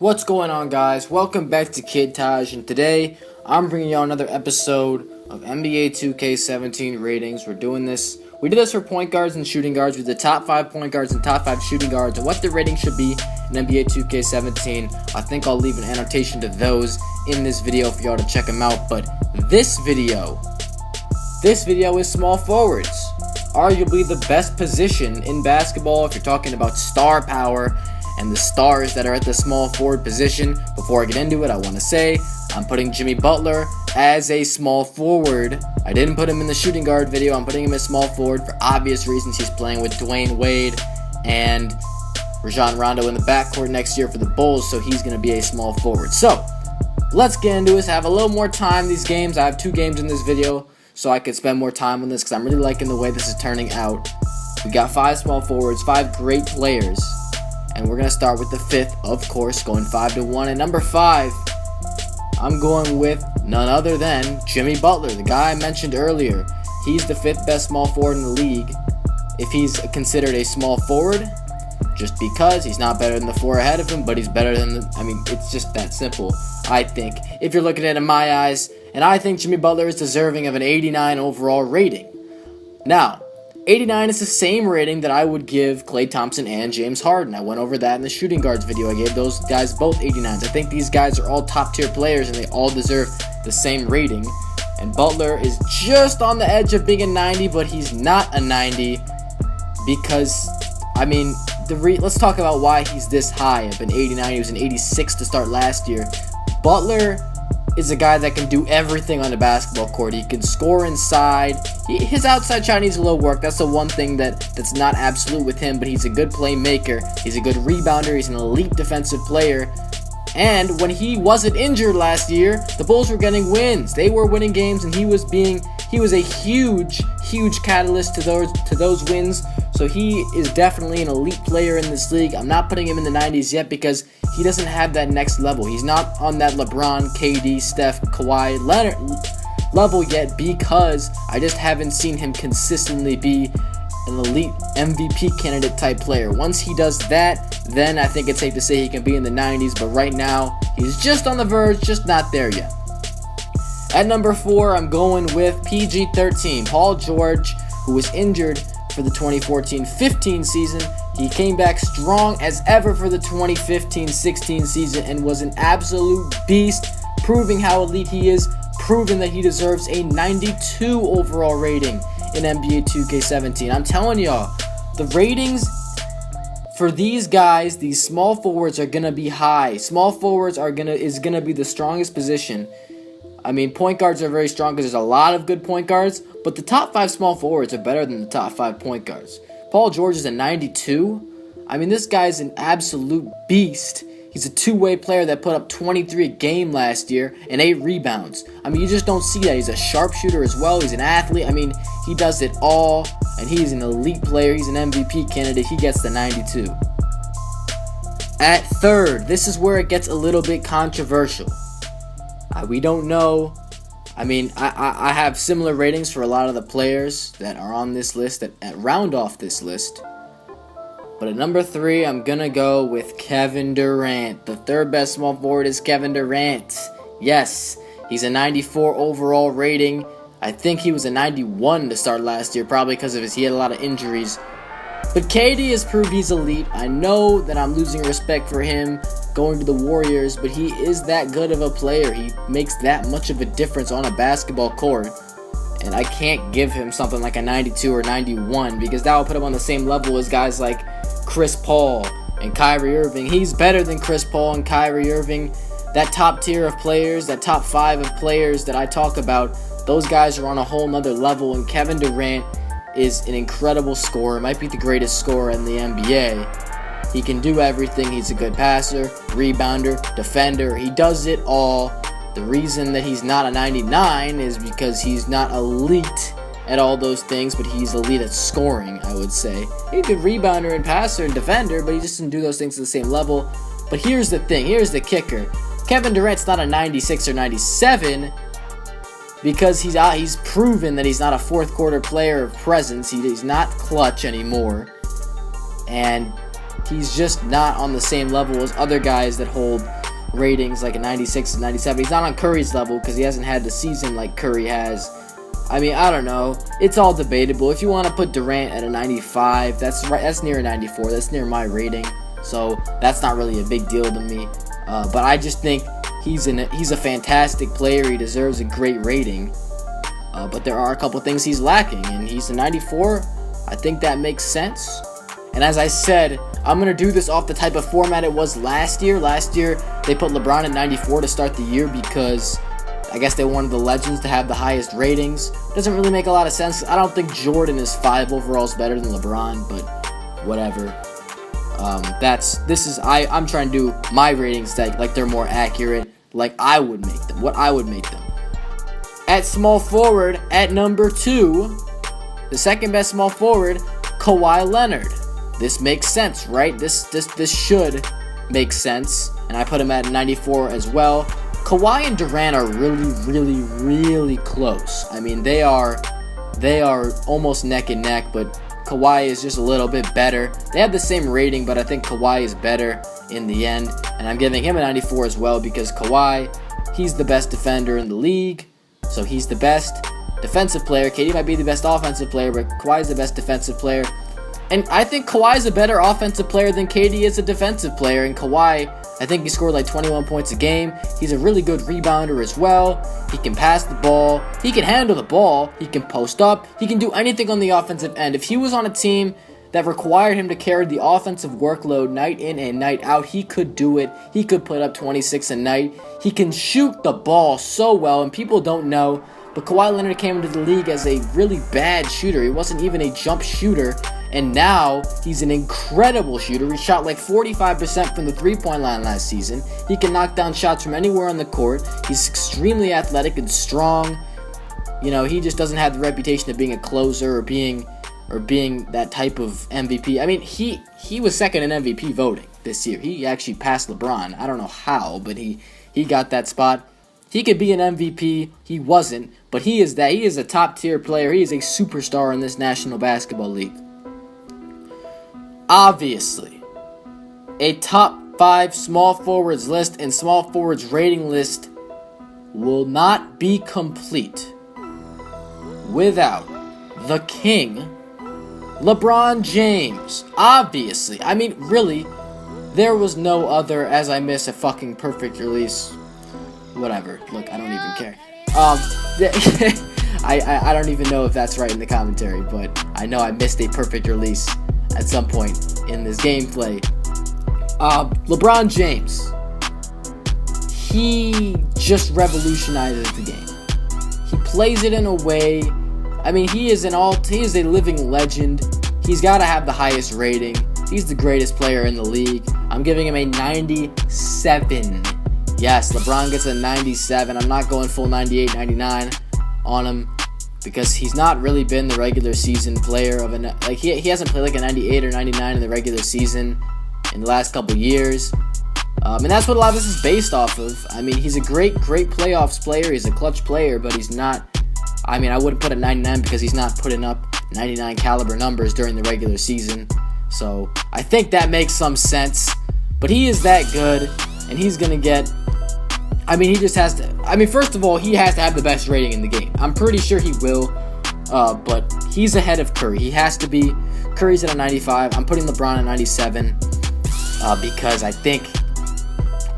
What's going on, guys? Welcome back to Kid Taj, and today I'm bringing you another episode of NBA 2K17 ratings. We did this for point guards and shooting guards with the top 5 point guards and top 5 shooting guards and what the rating should be in NBA 2K17. I think I'll leave an annotation to those in this video for y'all to check them out. But this video is small forwards. Arguably the best position in basketball if you're talking about star power and the stars that are at the small forward position. Before I get into it, I want to say I'm putting Jimmy Butler as a small forward. I didn't put him in the shooting guard video. I'm putting him as small forward for obvious reasons. He's playing with Dwayne Wade and Rajon Rondo in the backcourt next year for the Bulls, so he's going to be a small forward. So let's get into this. I have a little more time these games. I have 2 games in this video, so I could spend more time on this because I'm really liking the way this is turning out. We got 5 small forwards, 5 great players. And we're going to start with the 5th, of course, going 5-1. And number 5, I'm going with none other than Jimmy Butler, the guy I mentioned earlier. He's the 5th best small forward in the league. If he's considered a small forward, just because he's not better than the 4 ahead of him, but he's better than it's just that simple, I think. If you're looking at it in my eyes, and I think Jimmy Butler is deserving of an 89 overall rating. Now, 89 is the same rating that I would give Klay Thompson and James Harden. I went over that in the shooting guards video. I gave those guys both 89s. I think these guys are all top tier players and they all deserve the same rating. And Butler is just on the edge of being a 90, but he's not a 90 because, let's talk about why he's this high up in 89. He was an 86 to start last year. Butler is a guy that can do everything on the basketball court. He can score inside. His outside shot needs a little work. That's the one thing that's not absolute with him, but he's a good playmaker. He's a good rebounder. He's an elite defensive player. And when he wasn't injured last year, the Bulls were getting wins. They were winning games, and he was a huge catalyst to those wins. So he is definitely an elite player in this league. I'm not putting him in the 90s yet because he doesn't have that next level. He's not on that LeBron, KD, Steph, Kawhi Leonard level yet because I just haven't seen him consistently be an elite MVP candidate type player. Once he does that, then I think it's safe to say he can be in the 90s, but right now he's just on the verge, just not there yet. At number 4, I'm going with PG-13, Paul George, who was injured for the 2014-15 season. He came back strong as ever for the 2015-16 season and was an absolute beast, proving how elite he is, proving that he deserves a 92 overall rating in NBA 2K17. I'm telling y'all, the ratings for these guys, these small forwards, are gonna be high. Small forwards is gonna be the strongest position. Point guards are very strong because there's a lot of good point guards, but the top 5 small forwards are better than the top 5 point guards. Paul George is a 92. This guy's an absolute beast. He's a two-way player that put up 23 a game last year and 8 rebounds. You just don't see that. He's a sharpshooter as well. He's an athlete. He does it all, and he's an elite player. He's an MVP candidate. He gets the 92. At 3rd, this is where it gets a little bit controversial. We don't know. I have similar ratings for a lot of the players that are on this list that round off this list. But at number 3, I'm going to go with Kevin Durant. The 3rd best small forward is Kevin Durant. Yes, he's a 94 overall rating. I think he was a 91 to start last year, probably because he had a lot of injuries. But KD has proved he's elite. I know that I'm losing respect for him going to the Warriors, but he is that good of a player. He makes that much of a difference on a basketball court. And I can't give him something like a 92 or 91 because that will put him on the same level as guys like Chris Paul and Kyrie Irving. He's better than Chris Paul and Kyrie Irving. That top tier of players, that top 5 of players that I talk about, those guys are on a whole nother level, and Kevin Durant is an incredible scorer, might be the greatest scorer in the NBA. He can do everything. He's a good passer, rebounder, defender. He does it all. The reason that he's not a 99 is because he's not elite at all those things, but he's elite at scoring, I would say. He's a good rebounder and passer and defender, but he just doesn't do those things at the same level. But here's the thing, here's the kicker. Kevin Durant's not a 96 or 97 because he's proven that he's not a fourth quarter player of presence. He's not clutch anymore. And he's just not on the same level as other guys that hold ratings like a 96 and 97. He's not on Curry's level because he hasn't had the season like Curry has. I mean, I don't know. It's all debatable. If you want to put Durant at a 95, that's right. That's near a 94. That's near my rating. So that's not really a big deal to me. But I just think he's a fantastic player. He deserves a great rating. But there are a couple things he's lacking, and he's a 94. I think that makes sense. And as I said, I'm going to do this off the type of format it was last year. Last year, they put LeBron at 94 to start the year because I guess they wanted the legends to have the highest ratings. Doesn't really make a lot of sense. I don't think Jordan is 5 overall is better than LeBron, but whatever. I'm trying to do my ratings like they're more accurate, like I would make them, what I would make them. At small forward, at number 2, the second best small forward, Kawhi Leonard. This makes sense, right? This should make sense, and I put him at 94 as well. Kawhi and Durant are really, really, really close. I mean, they are almost neck and neck, but Kawhi is just a little bit better. They have the same rating, but I think Kawhi is better in the end, and I'm giving him a 94 as well because Kawhi, he's the best defender in the league, so he's the best defensive player. KD might be the best offensive player, but Kawhi is the best defensive player. And I think Kawhi is a better offensive player than KD is a defensive player. And Kawhi, I think he scored like 21 points a game. He's a really good rebounder as well. He can pass the ball. He can handle the ball. He can post up. He can do anything on the offensive end. If he was on a team that required him to carry the offensive workload night in and night out, he could do it. He could put up 26 a night. He can shoot the ball so well, and people don't know, but Kawhi Leonard came into the league as a really bad shooter. He wasn't even a jump shooter, and now he's an incredible shooter. He shot like 45% from the three-point line last season. He can knock down shots from anywhere on the court. He's extremely athletic and strong. You know, he just doesn't have the reputation of being a closer or being that type of MVP. I mean, he was second in MVP voting this year. He actually passed LeBron. I don't know how, but he got that spot. He could be an MVP. He wasn't, but he is that. He is a top-tier player. He is a superstar in this National Basketball League. Obviously, a top 5 small forwards list and small forwards rating list will not be complete without the king, LeBron James. Obviously. I mean, really, there was no other as I miss a fucking perfect release. Whatever. Look, I don't even care. I don't even know if that's right in the commentary, but I know I missed a perfect release at some point in this gameplay. LeBron James, he just revolutionizes the game. He plays it in a way, I mean, he is a living legend. He's got to have the highest rating. He's the greatest player in the league. I'm giving him a 97. Yes, LeBron gets a 97. I'm not going full 98, 99 on him, because he's not really been the regular season player of he hasn't played like a 98 or 99 in the regular season in the last couple years. And that's what a lot of this is based off of. I mean, he's a great playoffs player. He's a clutch player, but he's not, I mean, I wouldn't put a 99 because he's not putting up 99 caliber numbers during the regular season. So I think that makes some sense. But he is that good, and he's going to get, I mean, he just has to, I mean, first of all, he has to have the best rating in the game. I'm pretty sure he will, but he's ahead of Curry. He has to be. Curry's at a 95. I'm putting LeBron at 97 because I think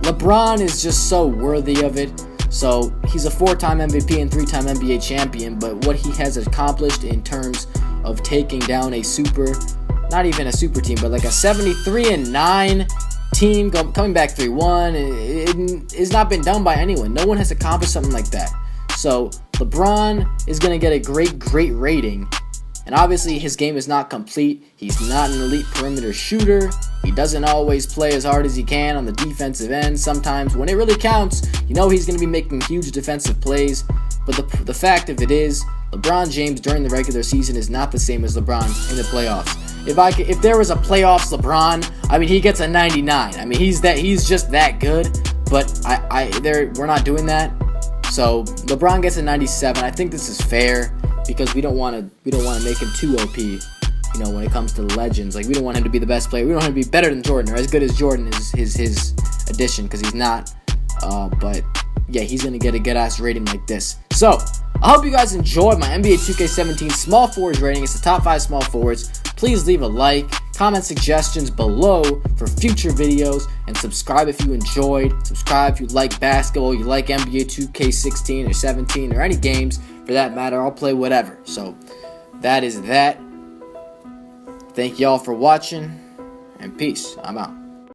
LeBron is just so worthy of it. So he's a 4-time MVP and 3-time NBA champion, but what he has accomplished in terms of taking down a not even a super team, but like a 73-9 team coming back 3-1, it has not been done by anyone. No one has accomplished something like that. So LeBron is going to get a great rating. And obviously his game is not complete. He's not an elite perimeter shooter. He doesn't always play as hard as he can on the defensive end. Sometimes when it really counts, you know he's going to be making huge defensive plays. But the fact of it is, LeBron James during the regular season is not the same as LeBron in the playoffs. If there was a playoffs LeBron, I mean, he gets a 99. I mean, he's just that good. But we're not doing that. So LeBron gets a 97. I think this is fair because we don't want to make him too OP. you know, when it comes to legends. Like, we don't want him to be the best player. We don't want him to be better than Jordan or as good as Jordan is his addition, because he's not. But yeah, he's gonna get a good-ass rating like this. So, I hope you guys enjoyed my NBA 2K17 small forwards rating. It's the top 5 small forwards. Please leave a like, comment suggestions below for future videos, and subscribe if you enjoyed. Subscribe if you like basketball, you like NBA 2K16 or 17 or any games for that matter. I'll play whatever. So, that is that. Thank y'all for watching, and peace. I'm out.